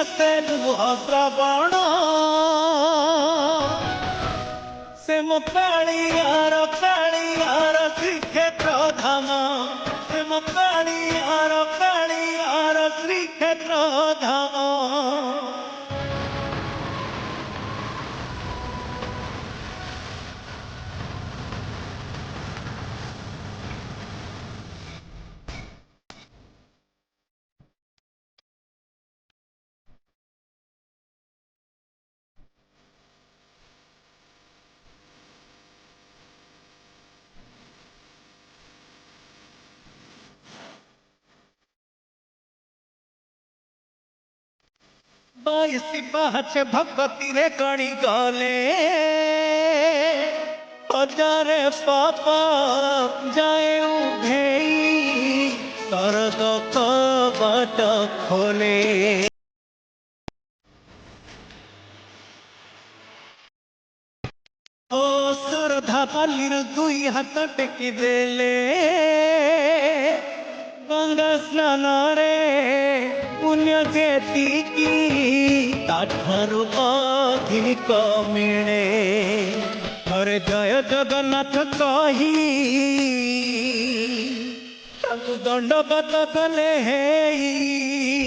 बरसे लुह श्रावण से मो कालियार श्रीक्षेत्र धाम से मो कालियार श्रीक्षेत्र धाम। बाईसी बाचे भगवती रे कणी गले हजारे पापा जाए उभेई स्वर्ग कबाट खोले। ओ श्रद्धा पालिर दुई हाथ टेकी देले गंगा स्नान रे पुण्य जेतिकी ताठारु अधिक मिले। अरे जय जगन्नाथ कही दंडवत कले।